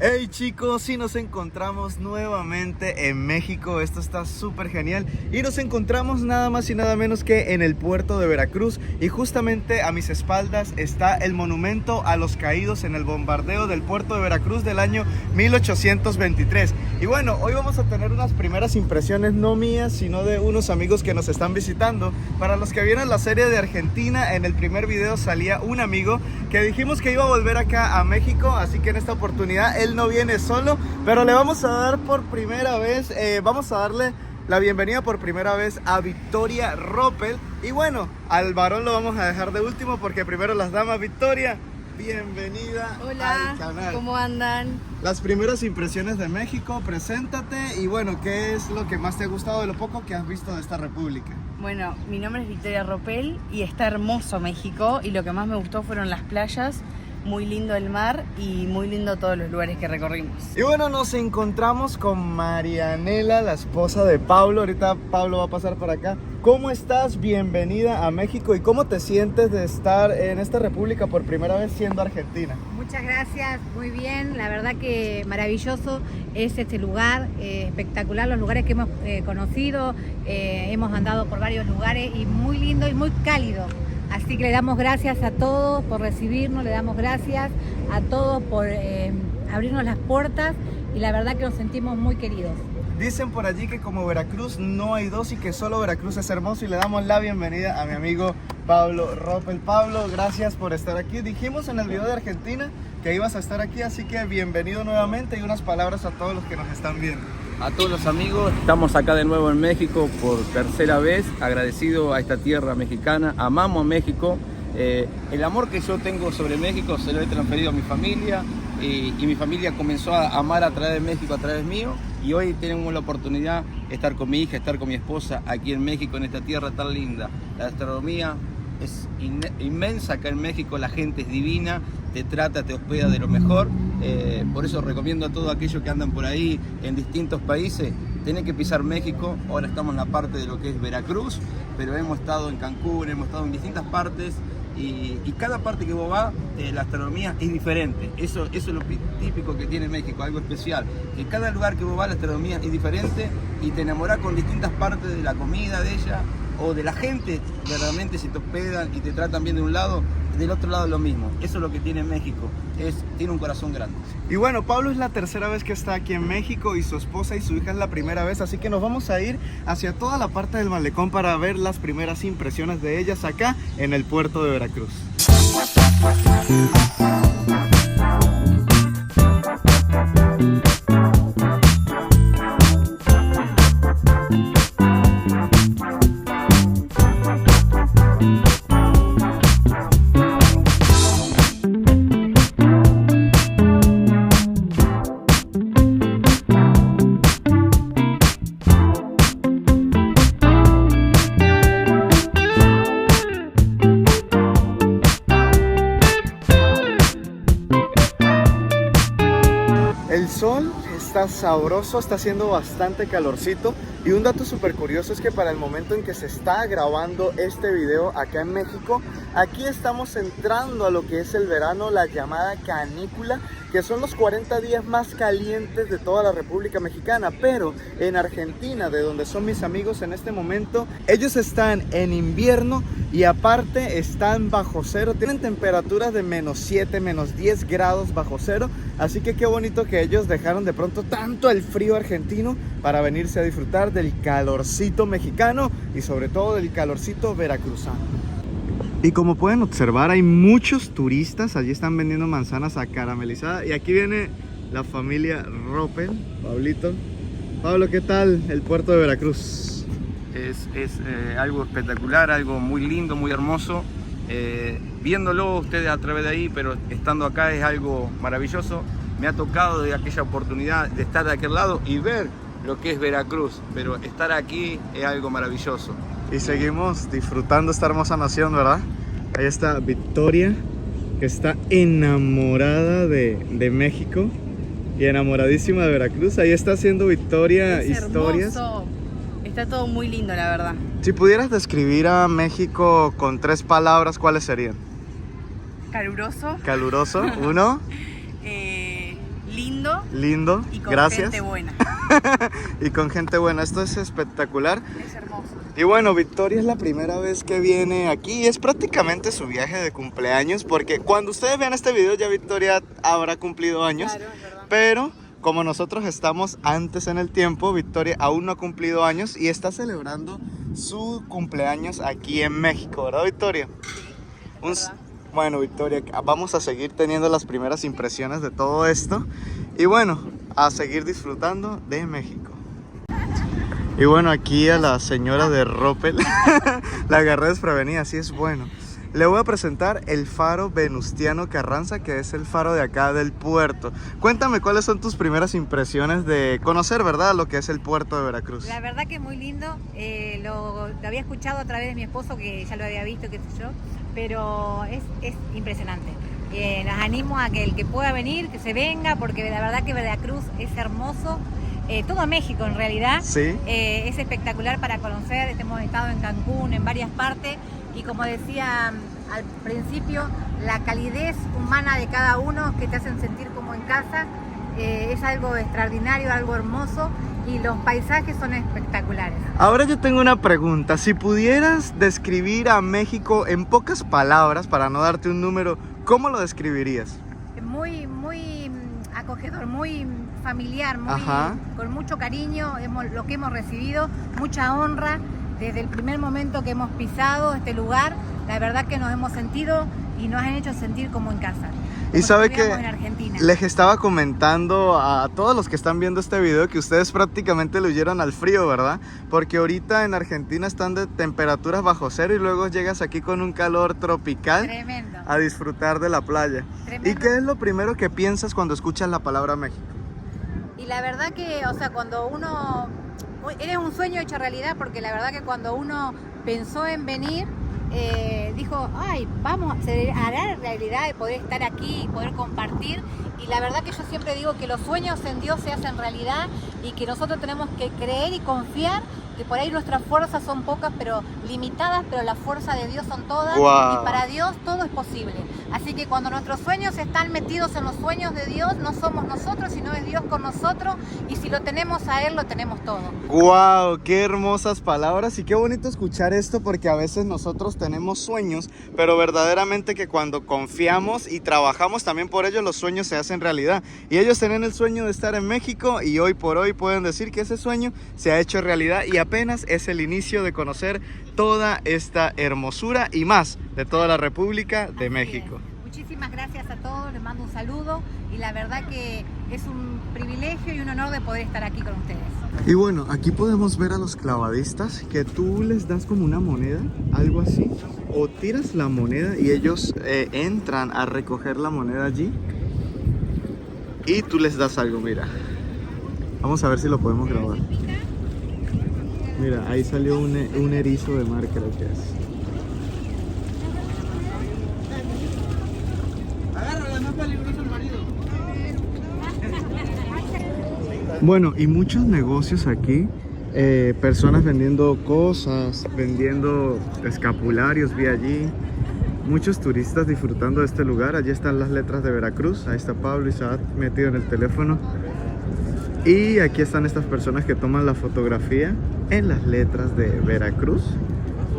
Hey chicos, sí nos encontramos nuevamente en México, esto está súper genial y nos encontramos nada más y nada menos que en el puerto de Veracruz y justamente a mis espaldas está el monumento a los caídos en el bombardeo del puerto de Veracruz del año 1823. Y bueno, hoy vamos a tener unas primeras impresiones no mías, sino de unos amigos que nos están visitando. Para los que vieron la serie de Argentina, en el primer video salía un amigo que dijimos que iba a volver acá a México, así que en esta oportunidad él no viene solo, pero le vamos a dar por primera vez, vamos a darle la bienvenida por primera vez a Victoria Roppel. Y bueno, al varón lo vamos a dejar de último porque primero las damas. Victoria, bienvenida. Hola, al canal. ¿Cómo andan? Las primeras impresiones de México, preséntate y bueno, ¿qué es lo que más te ha gustado de lo poco que has visto de esta república? Bueno, mi nombre es Victoria Roppel y está hermoso México y lo que más me gustó fueron las playas. Muy lindo el mar y muy lindo todos los lugares que recorrimos. Y bueno, nos encontramos con Marianela, la esposa de Pablo. Ahorita Pablo va a pasar por acá. ¿Cómo estás? Bienvenida a México. ¿Y cómo te sientes de estar en esta república por primera vez siendo argentina? Muchas gracias, muy bien. La verdad que maravilloso es este lugar, espectacular los lugares que hemos conocido. Hemos andado por varios lugares y muy lindo y muy cálido. Así que le damos gracias a todos por recibirnos, le damos gracias a todos por abrirnos las puertas y la verdad que nos sentimos muy queridos. Dicen por allí que como Veracruz no hay dos y que solo Veracruz es hermoso y le damos la bienvenida a mi amigo Pablo Roppel. Pablo, gracias por estar aquí. Dijimos en el video de Argentina que ibas a estar aquí, así que bienvenido nuevamente y unas palabras a todos los que nos están viendo. A todos los amigos, estamos acá de nuevo en México por tercera vez, agradecido a esta tierra mexicana, amamos a México. El amor que yo tengo sobre México se lo he transferido a mi familia y mi familia comenzó a amar a través de México, a través mío, y hoy tenemos la oportunidad de estar con mi hija, estar con mi esposa aquí en México, en esta tierra tan linda. La gastronomía es inmensa acá en México, la gente es divina, te trata, te hospeda de lo mejor. Por eso recomiendo a todos aquellos que andan por ahí en distintos países, tienen que pisar México. Ahora estamos en la parte de lo que es Veracruz, pero hemos estado en Cancún, hemos estado en distintas partes y cada parte que vos vas, la gastronomía es diferente. Eso es lo típico que tiene México, algo especial. Que cada lugar que vos vas, la gastronomía es diferente y te enamorás con distintas partes de la comida de ella o de la gente que realmente se te hospedan y te tratan bien de un lado, del otro lado lo mismo. Eso es lo que tiene México, tiene un corazón grande. Y bueno, Pablo es la tercera vez que está aquí en México y su esposa y su hija es la primera vez, así que nos vamos a ir hacia toda la parte del malecón para ver las primeras impresiones de ellas acá en el puerto de Veracruz. El sol está sabroso, está haciendo bastante calorcito y un dato súper curioso es que para el momento en que se está grabando este video acá en México, aquí estamos entrando a lo que es el verano, la llamada canícula, que son los 40 días más calientes de toda la República Mexicana. Pero en Argentina, de donde son mis amigos en este momento, ellos están en invierno y aparte están bajo cero, tienen temperaturas de -7, -10 grados bajo cero, así que qué bonito que ellos dejaron de pronto tanto el frío argentino para venirse a disfrutar del calorcito mexicano y sobre todo del calorcito veracruzano. Y como pueden observar, hay muchos turistas, allí están vendiendo manzanas acaramelizadas y aquí viene la familia Roppel. Pablito, Pablo, ¿qué tal el puerto de Veracruz? Es algo espectacular, algo muy lindo, muy hermoso. Viéndolo ustedes a través de ahí, pero estando acá es algo maravilloso. Me ha tocado de aquella oportunidad de estar de aquel lado y ver lo que es Veracruz, pero estar aquí es algo maravilloso. Y seguimos disfrutando esta hermosa nación, ¿verdad? Ahí está Victoria, que está enamorada de México y enamoradísima de Veracruz. Ahí está haciendo Victoria Es historias. hermoso. Está todo muy lindo, la verdad. Si pudieras describir a México con 3 palabras, ¿cuáles serían? Caluroso. Caluroso, 1. Lindo lindo, y con gracias. gente buena. Y con gente buena, esto es espectacular. Es hermoso. Y bueno, Victoria es la primera vez que viene aquí, es prácticamente su viaje de cumpleaños, porque cuando ustedes vean este video ya Victoria habrá cumplido años, Claro, es verdad. pero como nosotros estamos antes en el tiempo, Victoria aún no ha cumplido años y está celebrando su cumpleaños aquí en México, ¿verdad, Victoria? verdad. Bueno, Victoria, vamos a seguir teniendo las primeras impresiones de todo esto y bueno, a seguir disfrutando de México. Y bueno, aquí a la señora de Roppel la agarré desprevenida, así es bueno. Le voy a presentar el faro Venustiano Carranza, que es el faro de acá del puerto. Cuéntame cuáles son tus primeras impresiones de conocer, ¿verdad?, lo que es el puerto de Veracruz. La verdad que es muy lindo, lo había escuchado a través de mi esposo, que ya lo había visto, qué sé yo, pero es impresionante. Los animo a que el que pueda venir, que se venga, porque la verdad que Veracruz es hermoso. Todo México en realidad, Sí. Es espectacular para conocer. Hemos estado en Cancún, en varias partes, y como decía al principio, la calidez humana de cada uno, que te hacen sentir como en casa, es algo extraordinario, algo hermoso, y los paisajes son espectaculares. Ahora yo tengo una pregunta. Si pudieras describir a México en pocas palabras, para no darte un número, ¿cómo lo describirías? Muy acogedor, muy familiar, Ajá. con mucho cariño, lo que hemos recibido, mucha honra desde el primer momento que hemos pisado este lugar. La verdad que nos hemos sentido y nos han hecho sentir como en casa. Y sabe que En Argentina. les estaba comentando a todos los que están viendo este video que ustedes prácticamente le huyeron al frío, ¿verdad? Porque ahorita en Argentina están de temperaturas bajo cero y luego llegas aquí con un calor tropical Tremendo. a disfrutar de la playa. Tremendo. ¿Y qué es lo primero que piensas cuando escuchas la palabra México? Y la verdad que, o sea, cuando uno... Era un sueño hecho realidad, porque la verdad que cuando uno pensó en venir, dijo, ay, vamos, se hará realidad de poder estar aquí y poder compartir. Y la verdad que yo siempre digo que los sueños en Dios se hacen realidad y que nosotros tenemos que creer y confiar, que por ahí nuestras fuerzas son pocas, pero limitadas, pero la fuerza de Dios son todas. Wow. Y para Dios todo es posible. Así que cuando nuestros sueños están metidos en los sueños de Dios, no somos nosotros, sino es Dios con nosotros. Y si lo tenemos a Él, lo tenemos todo. ¡Wow! ¡Qué hermosas palabras! Y qué bonito escuchar esto, porque a veces nosotros tenemos sueños, pero verdaderamente que cuando confiamos y trabajamos también por ellos, los sueños se hacen realidad. Y ellos tienen el sueño de estar en México y hoy por hoy pueden decir que ese sueño se ha hecho realidad y apenas es el inicio de conocer toda esta hermosura y más de toda la República de Así México. es. Muchísimas gracias a todos, les mando un saludo y la verdad que es un privilegio y un honor de poder estar aquí con ustedes. Y bueno, aquí podemos ver a los clavadistas que tú les das como una moneda, algo así, o tiras la moneda y ellos entran a recoger la moneda allí y tú les das algo, mira. Vamos a ver si lo podemos grabar. Mira, ahí salió un erizo de mar, creo que es. Agárrala, más peligroso el marido. Bueno, y muchos negocios aquí, personas vendiendo cosas, vendiendo escapularios, vi allí. Muchos turistas disfrutando de este lugar. Allí están las letras de Veracruz. Ahí está Pablo Isaac metido en el teléfono. Y aquí están estas personas que toman la fotografía en las letras de Veracruz.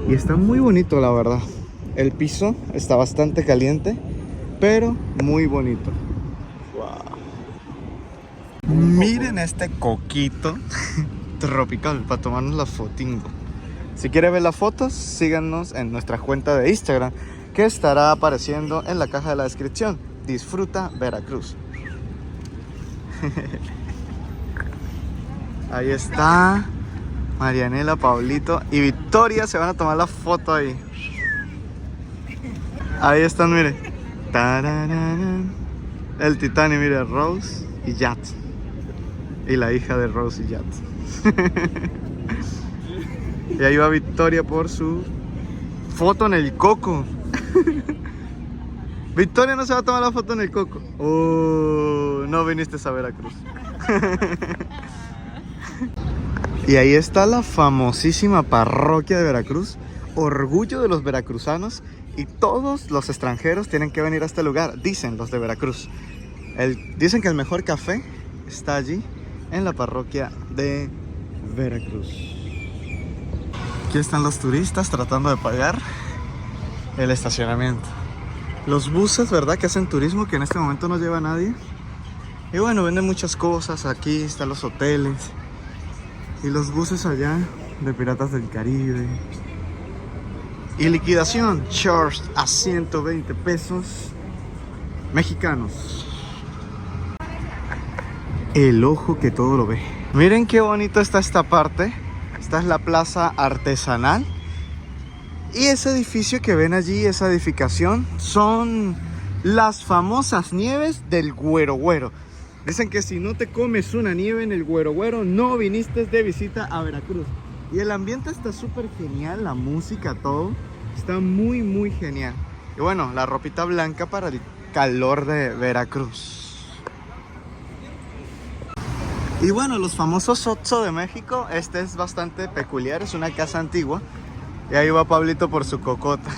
Y está muy bonito, la verdad. El piso está bastante caliente, pero muy bonito. Wow. Miren este coquito tropical para tomarnos la fotingo. Si quieren ver las fotos, síganos en nuestra cuenta de Instagram, que estará apareciendo en la caja de la descripción. Disfruta Veracruz. Ahí está Marianela, Pablito y Victoria, se van a tomar la foto ahí. Ahí están, mire. Tararán. El Titanic, mire, Rose y Yat. Y la hija de Rose y Yat. Y ahí va Victoria por su foto en el coco. Victoria no se va a tomar la foto en el coco. Oh, no viniste a Veracruz. Y ahí está la famosísima parroquia de Veracruz, orgullo de los veracruzanos, y todos los extranjeros tienen que venir a este lugar, dicen los de Veracruz. Dicen que el mejor café está allí en la parroquia de Veracruz. Aquí están los turistas tratando de pagar el estacionamiento. Los buses, ¿verdad? Que hacen turismo, que en este momento no lleva a nadie. Y bueno, venden muchas cosas. Aquí están los hoteles. Y los buses allá de Piratas del Caribe. Y liquidación, charged a 120 pesos mexicanos. El ojo que todo lo ve. Miren qué bonito está esta parte. Esta es la plaza artesanal. Y ese edificio que ven allí, esa edificación, son las famosas nieves del Güero Güero. Dicen que si no te comes una nieve en el Güero Güero, no viniste de visita a Veracruz. Y el ambiente está súper genial, la música, todo. Está muy, muy genial. Y bueno, la ropita blanca para el calor de Veracruz. Y bueno, los famosos Oxxo de México. Este es bastante peculiar, es una casa antigua. Y ahí va Pablito por su cocota.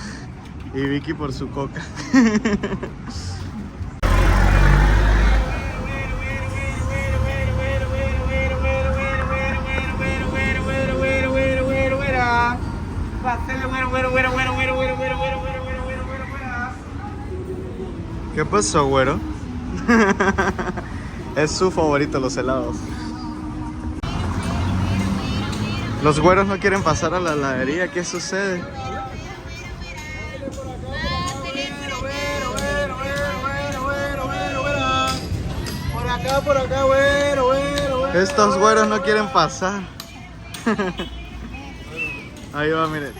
Y Vicky por su coca. ¿Qué pasó, güero? Es su favorito, los helados. Los güeros no quieren pasar a la heladería. ¿Qué sucede? Por acá, güero. Estos güeros no quieren pasar. Ahí va, mire.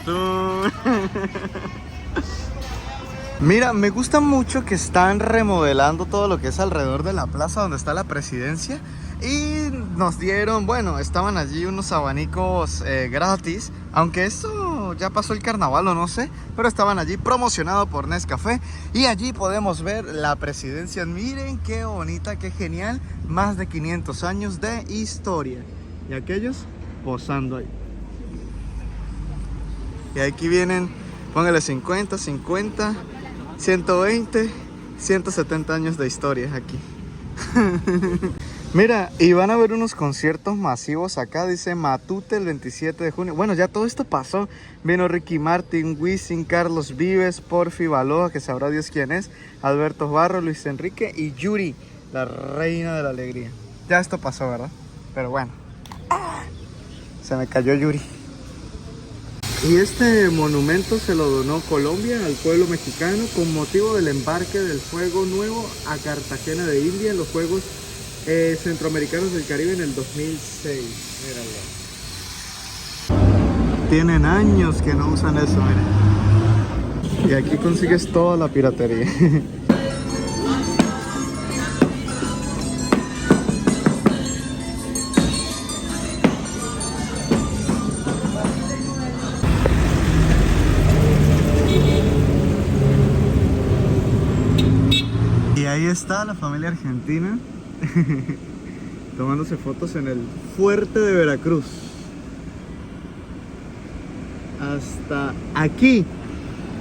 Mira, me gusta mucho que están remodelando todo lo que es alrededor de la plaza donde está la presidencia. Y nos dieron, bueno, estaban allí unos abanicos gratis. Aunque esto ya pasó el carnaval o no sé. Pero estaban allí promocionados por Nescafé. Y allí podemos ver la presidencia. Miren qué bonita, qué genial. Más de 500 años de historia. Y aquellos posando ahí. Y aquí vienen, póngale 50, 50, 120, 170 años de historia aquí. Mira, y van a haber unos conciertos masivos acá, dice Matute el 27 de junio. Bueno, ya todo esto pasó. Vino Ricky Martin, Wisin, Carlos Vives, Porfi Baloa, que sabrá Dios quién es, Alberto Barro, Luis Enrique y Yuri, la reina de la alegría. Ya esto pasó, ¿verdad? Pero bueno. Se me cayó Yuri. Y este monumento se lo donó Colombia al pueblo mexicano con motivo del embarque del Fuego Nuevo a Cartagena de India en los Juegos Centroamericanos del Caribe en el 2006. Míralo. Tienen años que no usan eso, miren. Y aquí consigues toda la piratería. Ahí está la familia argentina tomándose fotos en el fuerte de Veracruz. Hasta aquí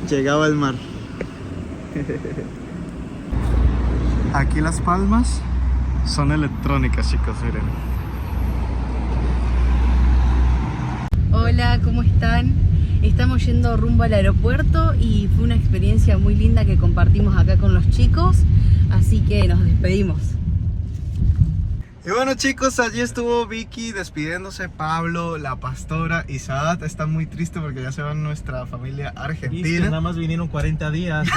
llegaba el mar. Aquí las palmas son electrónicas, chicos, miren. Hola, ¿cómo están? Estamos yendo rumbo al aeropuerto y fue una experiencia muy linda que compartimos acá con los chicos, así que nos despedimos. Y bueno, chicos, allí estuvo Vicky despidiéndose, Pablo, la pastora y Saad está muy triste porque ya se va nuestra familia argentina. Nada más vinieron 40 días. ¿No?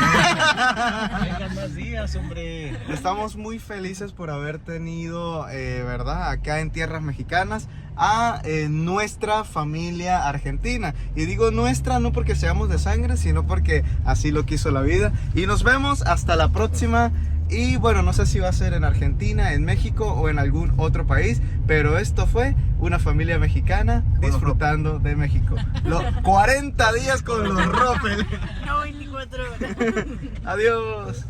Vengan más días, hombre. Estamos muy felices por haber tenido, ¿verdad? Acá en tierras mexicanas a nuestra familia argentina. Y digo nuestra no porque seamos de sangre, sino porque así lo quiso la vida. Y nos vemos hasta la próxima. Y bueno, no sé si va a ser en Argentina, en México o en algún otro país, pero esto fue una familia mexicana disfrutando de México. Los 40 días con los Roppel. No, 24 horas. Adiós.